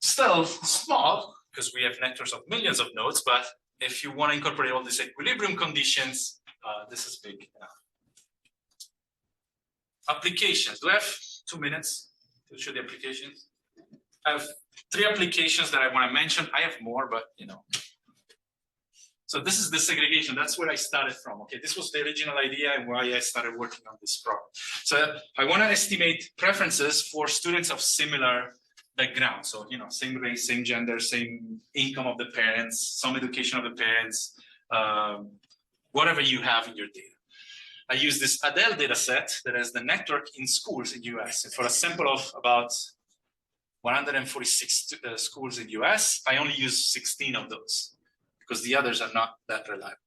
Still small, because we have networks of millions of nodes, but if you want to incorporate all these equilibrium conditions, this is big enough. Applications. Do I have 2 minutes to show the applications? I have 3 applications that I want to mention. I have more, but you know. So this is the segregation. That's where I started from. Okay, this was the original idea and why I started working on this problem. So I want to estimate preferences for students of similar background. So, you know, same race, same gender, same income of the parents, some education of the parents, whatever you have in your data. I use this Adele data set that has the network in schools in US. And for a sample of about 146 schools in US, I only use 16 of those because the others are not that reliable.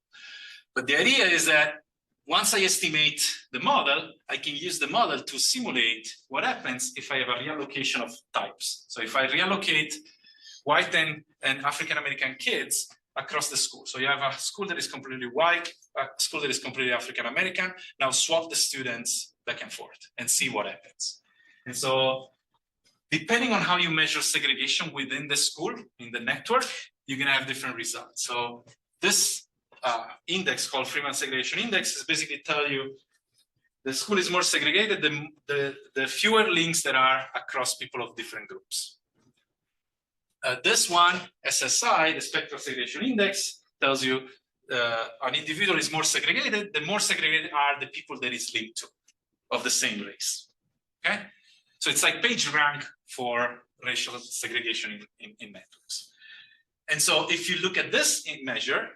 But the idea is that once I estimate the model, I can use the model to simulate what happens if I have a reallocation of types. So if I reallocate white and African-American kids across the school. So you have a school that is completely white, a school that is completely African-American. Now swap the students back and forth and see what happens. And so depending on how you measure segregation within the school, in the network, you're gonna have different results. So this index called Freeman Segregation Index is basically tell you the school is more segregated, the fewer links that are across people of different groups. This one, SSI, the Spectral Segregation Index, tells you an individual is more segregated. The more segregated are the people that is linked to of the same race. Okay, so it's like PageRank for racial segregation in networks. And so if you look at this measure,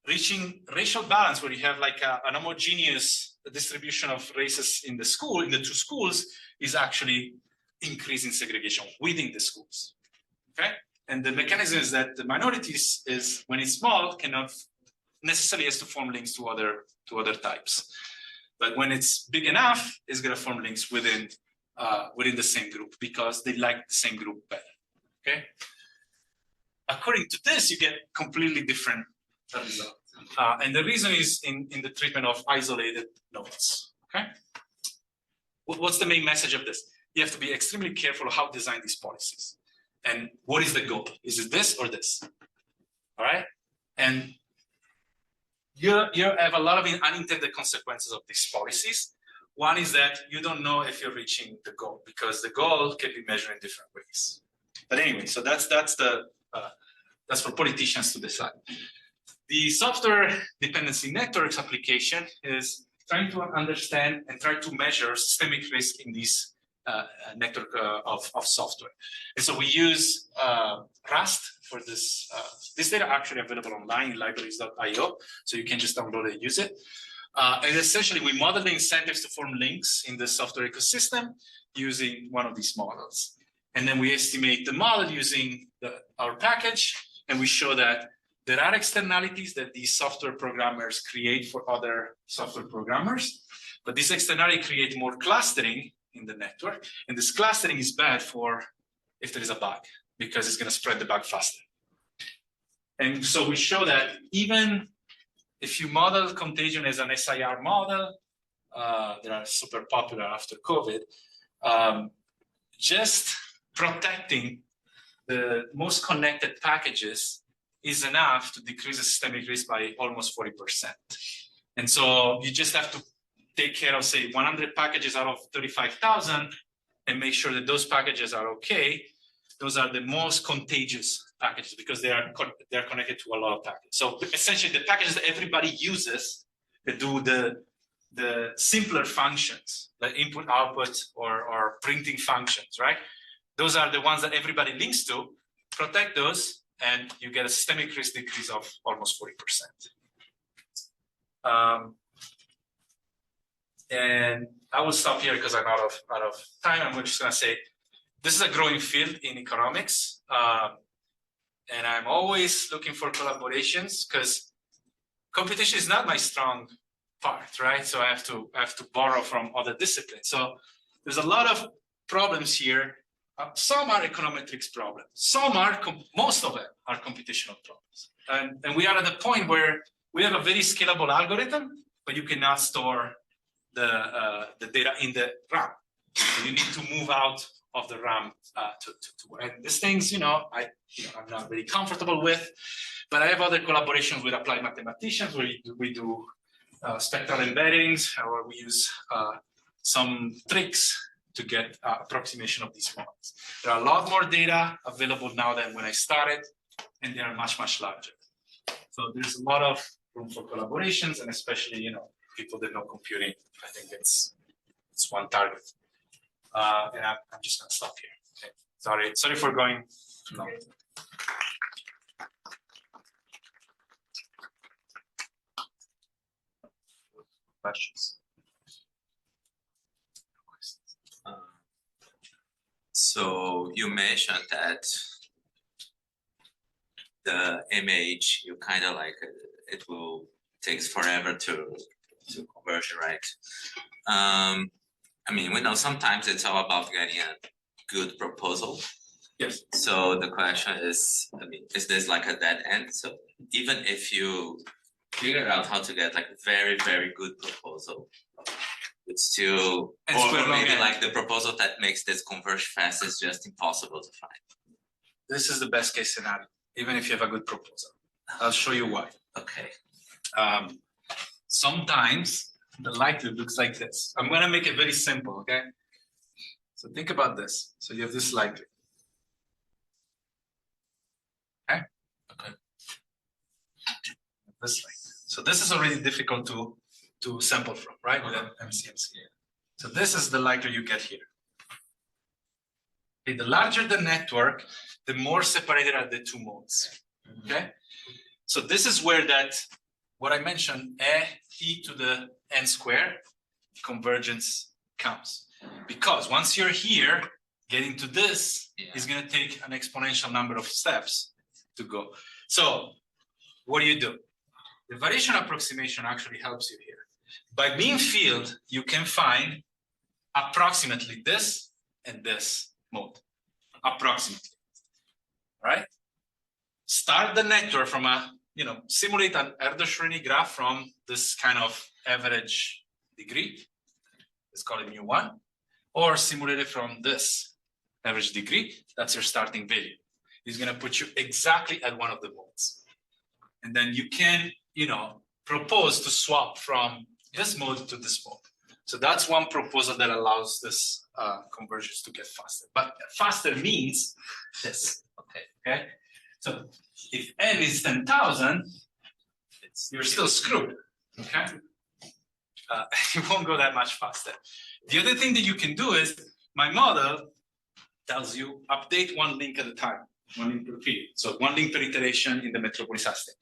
reaching racial balance where you have like an homogeneous distribution of races in the school, in the 2 schools, is actually increasing segregation within the schools. Okay, and the mechanism is that the minorities is when it's small cannot necessarily has to form links to other types. But when it's big enough, it's going to form links within the same group because they like the same group better. Okay. According to this, you get completely different results. And the reason is in the treatment of isolated nodes. Okay. What's the main message of this? You have to be extremely careful how to design these policies. And what is the goal? Is it this or this? All right. And you have a lot of unintended consequences of these policies. One is that you don't know if you're reaching the goal because the goal can be measured in different ways. But anyway, so that's for politicians to decide. The software dependency networks application is trying to understand and try to measure systemic risk in this network of software. And so we use Rust for this. This data actually available online in libraries.io, so you can just download it and use it. And essentially, we model the incentives to form links in the software ecosystem using one of these models. And then we estimate the model using our package, and we show that there are externalities that these software programmers create for other software programmers, but these externalities create more clustering in the network, and this clustering is bad for if there is a bug, because it's going to spread the bug faster. And so we show that even if you model contagion as an SIR model, they are super popular after COVID, just protecting the most connected packages is enough to decrease the systemic risk by almost 40%. And so you just have to take care of, say, 100 packages out of 35,000 and make sure that those packages are okay. Those are the most contagious packages because they're connected to a lot of packages. So essentially, the packages that everybody uses that do the simpler functions, like input, output, or printing functions, right? Those are the ones that everybody links to. Protect those, and you get a systemic risk decrease of almost 40%. And I will stop here because I'm out of time. I'm just going to say this is a growing field in economics, and I'm always looking for collaborations because computation is not my strong part, right? So I have to borrow from other disciplines. So there's a lot of problems here. Some are econometrics problems. Most of them are computational problems. And we are at the point where we have a very scalable algorithm, but you cannot store the data in the RAM. So you need to move out of the RAM to and these things, I'm not very comfortable with. But I have other collaborations with applied mathematicians where we do spectral embeddings, or we use some tricks to get approximation of these models. There are a lot more data available now than when I started, and they are much, much larger. So there's a lot of room for collaborations, and especially, people that know computing. I think it's one target. And I'm just gonna stop here. Okay. Sorry for going too long. Questions? So you mentioned that the image, you kind of like it will takes forever to converge, right? I mean, we know sometimes it's all about getting a good proposal. Yes. So the question is, is this like a dead end? So even if you figure out how to get like a very, very good proposal, it's still, or maybe like the proposal that makes this converge fast is just impossible to find. This is the best case scenario, even if you have a good proposal. I'll show you why. Okay. Sometimes the likelihood looks like this. I'm going to make it very simple, okay? So think about this. So you have this likelihood. Okay? Okay. This likelihood. So this is already difficult to sample from, right? With MCMC. So this is the likelihood you get here. Okay, the larger the network, the more separated are the two modes. Okay? So this is where what I mentioned, e to the n squared convergence comes. Because once you're here, getting to this is going to take an exponential number of steps to go. So what do? The variation approximation actually helps you here. By mean field, you can find approximately this and this mode, approximately, right? Start the network from a, simulate an Erdős-Rényi graph from this kind of average degree. Let's call it mu1, or simulate it from this average degree. That's your starting value. It's going to put you exactly at one of the modes. And then you can, propose to swap from this mode to this mode. So that's one proposal that allows this convergence to get faster. But faster means this. Okay. So if n is 10,000, you're still screwed. Okay. It won't go that much faster. The other thing that you can do is my model tells you update one link at a time, one link per period. So one link per iteration in the Metropolis Hastings.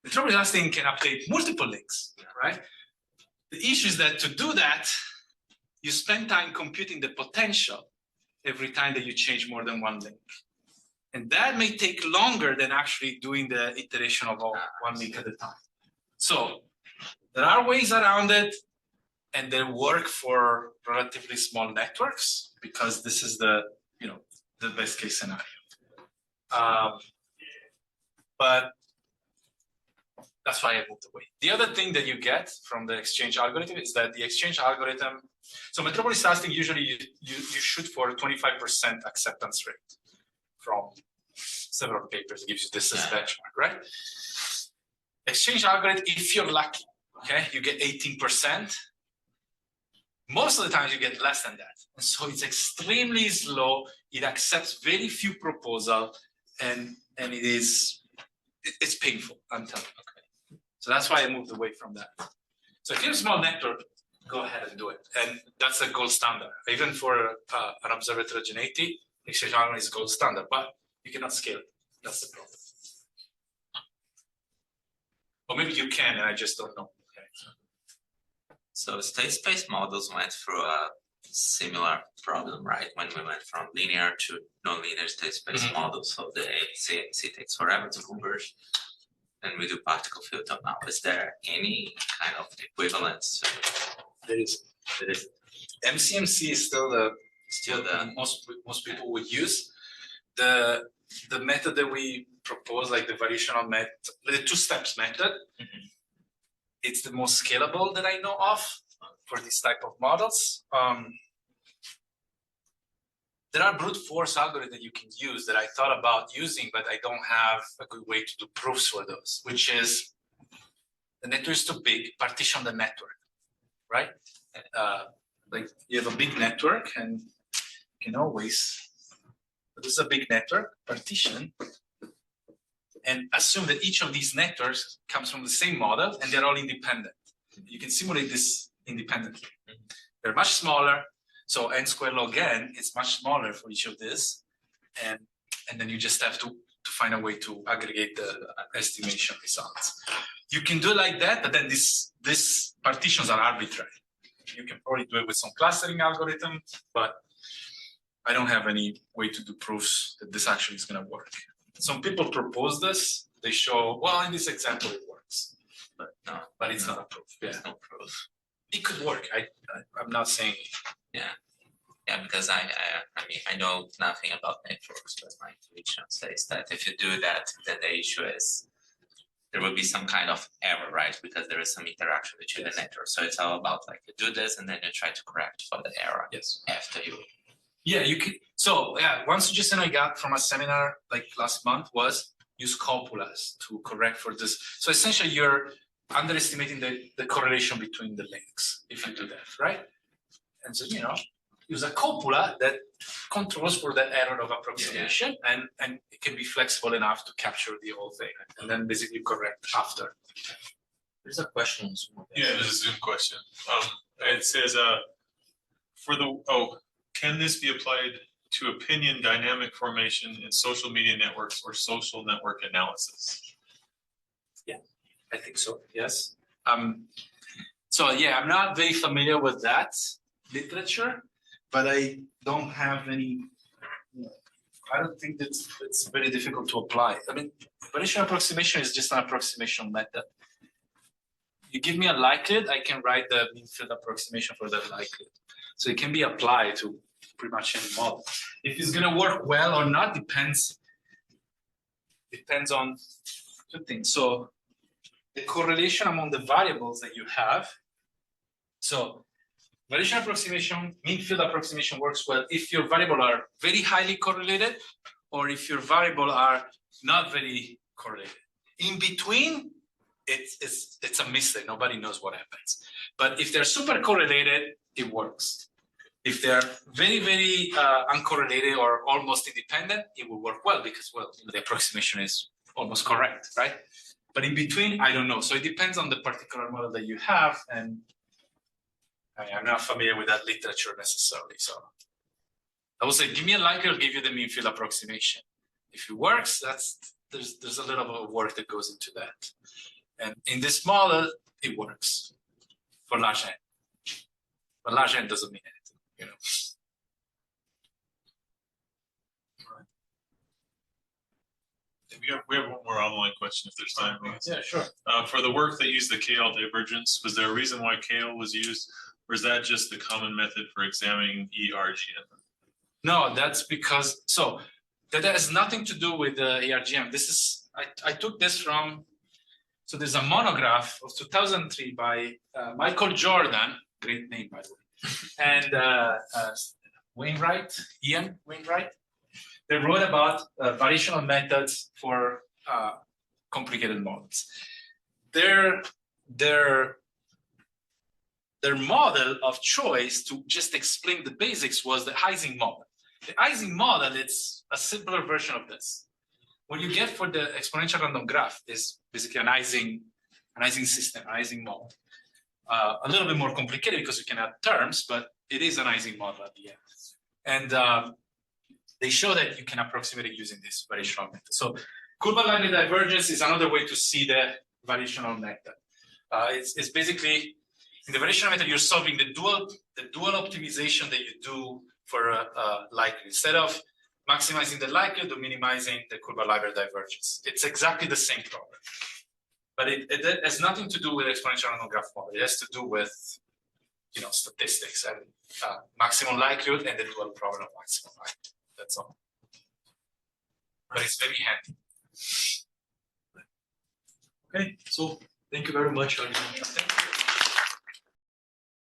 Metropolis Hastings can update multiple links, right? The issue is that to do that, you spend time computing the potential every time that you change more than one link. And that may take longer than actually doing the iteration of one link at a time. So there are ways around it, and they work for relatively small networks because this is the best case scenario. But that's why I moved away. The other thing that you get from the exchange algorithm is that the exchange algorithm, so Metropolis Hastings usually you shoot for 25% acceptance rate from several papers, gives you this as benchmark, right? Exchange algorithm, if you're lucky, okay, you get 18%. Most of the times you get less than that. And so it's extremely slow. It accepts very few proposals, and it's painful, I'm telling you. Okay. So that's why I moved away from that. So if you're a small network, go ahead and do it. And that's a gold standard. Even for an observed heterogeneity, exchange algorithm is gold standard, but you cannot scale it. That's the problem. Or maybe you can, and I just don't know. Okay. So state space models went through a similar problem, right? When we went from linear to nonlinear state space models, so the ANC takes forever to converge, and we do particle filter now. Is there any kind of equivalence? There is. MCMC is still the most people would use. The method that we propose, like the variational method, the two-steps method, it's the most scalable that I know of for this type of models. There are brute force algorithms that you can use that I thought about using, but I don't have a good way to do proofs for those, which is the network is too big, partition the network, right? Like you have a big network and you can always, this is a big network, partition, and assume that each of these networks comes from the same model and they're all independent. You can simulate this independently. They're much smaller, so n squared log n is much smaller for each of this, and then you just have to find a way to aggregate the estimation results. You can do it like that, but then these partitions are arbitrary. You can probably do it with some clustering algorithm, but I don't have any way to do proofs that this actually is going to work. Some people propose this. They show, well, in this example, it works, but it's not a proof. Yeah, no proof. It could work. I'm not saying. Yeah, because I mean, I know nothing about networks, but my intuition says that if you do that, then the issue is there will be some kind of error, right? Because there is some interaction between the network. So it's all about like you do this and then you try to correct for the error. Yes. After you. Yeah, you could. So yeah, one suggestion I got from a seminar like last month was use copulas to correct for this. So essentially you're underestimating the correlation between the links if you do that, right? And so, use a copula that controls for the error of approximation, and it can be flexible enough to capture the whole thing and then basically correct after. There's a question. Yeah, there's a Zoom question. It says, can this be applied to opinion dynamic formation in social media networks or social network analysis? Yeah, I think so. Yes. So yeah, I'm not very familiar with that literature, but I don't have any I don't think it's very difficult to apply. I mean, variation approximation is just an approximation method. You give me a likelihood, I can write the mean field approximation for that likelihood. So it can be applied to pretty much any model. If it's gonna work well or not depends on two things. So the correlation among the variables that you have. So variation approximation, mean field approximation works well if your variable are very highly correlated or if your variable are not very correlated. In between, it's a mystery. Nobody knows what happens. But if they're super correlated, it works. If they're very, very uncorrelated or almost independent, it will work well because, well, the approximation is almost correct, right? But in between, I don't know. So it depends on the particular model that you have, and I'm not familiar with that literature necessarily. So I would say, give me a likelihood, I'll give you the mean field approximation. If it works, there's a little bit of work that goes into that. And in this model, it works for large n. But large n doesn't mean anything, you know. We have one more online question if there's time. Yeah, sure. For the work that used the KL divergence, was there a reason why KL was used, or is that just the common method for examining ERGM? No, that's because, so that has nothing to do with the ERGM. This is, I took this from, so there's a monograph of 2003 by Michael Jordan, great name by the way, and Wainwright, Ian Wainwright. They wrote about variational methods for complicated models. Their model of choice to just explain the basics was the Ising model. The Ising model, it's a simpler version of this. What you get for the exponential random graph is basically an Ising system, an Ising model. A little bit more complicated because you can add terms, but it is an Ising model at the end. And they show that you can approximate it using this variational method. So curva linear divergence is another way to see the variational method. It's basically, in the variational method, you're solving the dual optimization that you do for a likelihood. Instead of maximizing the likelihood or minimizing the curva linear divergence. It's exactly the same problem. But it has nothing to do with exponential random graph model. It has to do with, you know, statistics and maximum likelihood and the dual problem of maximum likelihood. That's all. But it's very handy. Okay, so thank you very much. Thank you.